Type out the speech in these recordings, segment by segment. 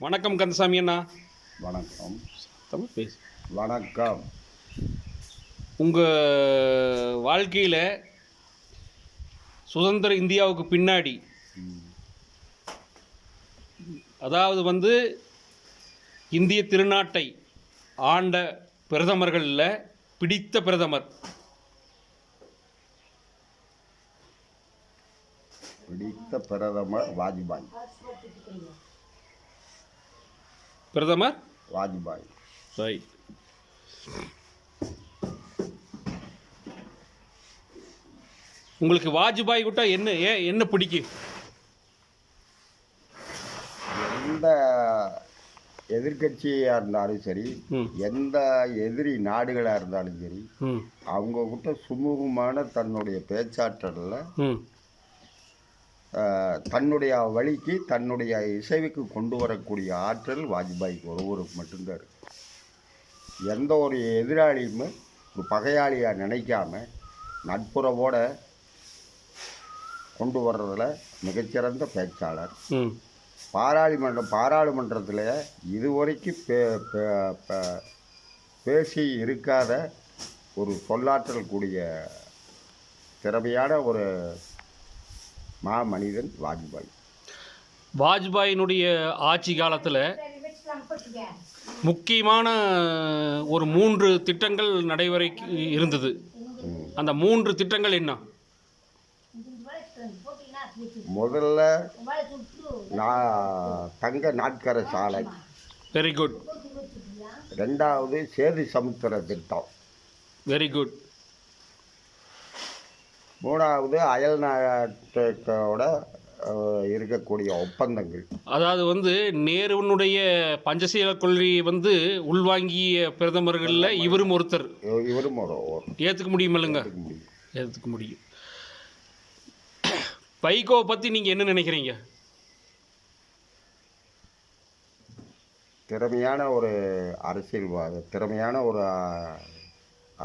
வணக்கம் கந்தசாமி அண்ணா. வணக்கம். தமிழ் பேசு. வணக்கம். உங்கள் வாழ்க்கையில் சுதந்திர இந்தியாவுக்கு பின்னாடி, அதாவது இந்திய திருநாட்டை ஆண்ட பிரதமர்களில் பிடித்த பிரதமர்? பிடித்த பிரதமர் வாஜ்பாய். பிரதமர் வாஜ்பாய். ரைட். உங்களுக்கு வாஜ்பாய் கிட்ட என்ன பிடிக்கும்? எந்த எதிர்கட்சியாக இருந்தாலும் சரி, எந்த எதிரி நாடுகளாக இருந்தாலும் சரி, அவங்க கிட்ட சுமூகமான தன்னுடைய பேச்சாற்றலில் தன்னுடைய வழிக்கு தன்னுடைய இசைவுக்கு கொண்டு வரக்கூடிய ஆற்றல் வாஜ்பாய்க்கு ஒருவருக்கு மட்டும்தான் இருக்கு. எந்த ஒரு எதிராளியுமே ஒரு பகையாளியாக நினைக்காம நட்புறவோட கொண்டு வர்றதில் மிகச்சிறந்த பேச்சாளர். பாராளுமன்றத்தில் இதுவரைக்கும் பேசி இருக்காத ஒரு சொல்லாற்றல் கூடிய திறமையான ஒரு மனிதன் வாஜ்பாய். வாஜ்பாயினுடைய ஆட்சி காலத்தில் முக்கியமான ஒரு 3 திட்டங்கள் நடைமுறை இருந்தது. அந்த 3 திட்டங்கள் என்ன? முதல்ல தங்க நாட்கர சாலை. Very good. ரெண்டாவது சேது சமுத்திர திட்டம். Very good. மூணாவது அயல் நாட்டோட இருக்கக்கூடிய ஒப்பந்தங்கள். அதாவது நேருவனுடைய பஞ்சசீல கொள்கையை உள்வாங்கிய பிரதமர்களில் இவரும் ஒருத்தர். ஏற்றுக்க முடியுமில்லைங்க? ஏற்றுக்க முடியும். வைகோவை பற்றி நீங்கள் என்ன நினைக்கிறீங்க? திறமையான ஒரு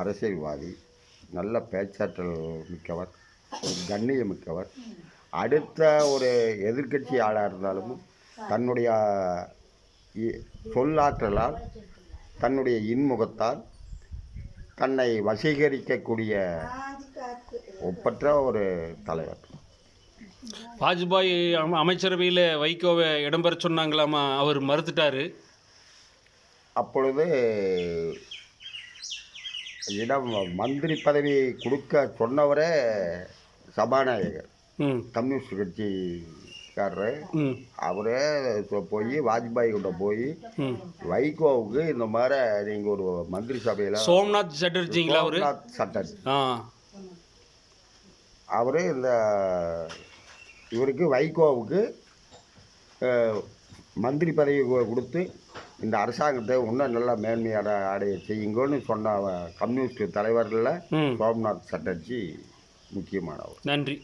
அரசியல்வாதி, நல்ல பேச்சாற்றல் மிக்கவர், கண்ணிய மிக்கவர். அடுத்த ஒரு எதிர்கட்சி ஆளாக இருந்தாலும் தன்னுடைய சொல்லாற்றலால், தன்னுடைய இன்முகத்தால் தன்னை வசீகரிக்கக்கூடிய ஒப்பற்ற ஒரு தலைவர். வாஜ்பாய் அமைச்சரவையில் வைகோவை இடம்பெற சொன்னாங்களாமா, அவர் மறுத்துட்டார். அப்பொழுது மந்திரி பதவி கொடுக்க சொன்னவரே சபாநாயகர், கம்யூனிஸ்ட் கட்சிக்காரரு. அவரே போய் வாஜ்பாய் கிட்ட போய் வைகோவுக்கு இந்த மாதிரி நீங்கள் ஒரு மந்திரி சபையில் சோம்நாத் சட்டர்ஜிங்களா? சட்டர்ஜி அவரு இவருக்கு வைகோவுக்கு மந்திரி பதவி கொடுத்து இந்த அரசாங்கத்தை இன்னும் நல்லா மேன்மையான அடைய செய்யுங்கன்னு சொன்ன கம்யூனிஸ்ட் தலைவர்களில் சோம்நாத் சட்டர்ஜி முக்கியமானவர். நன்றி.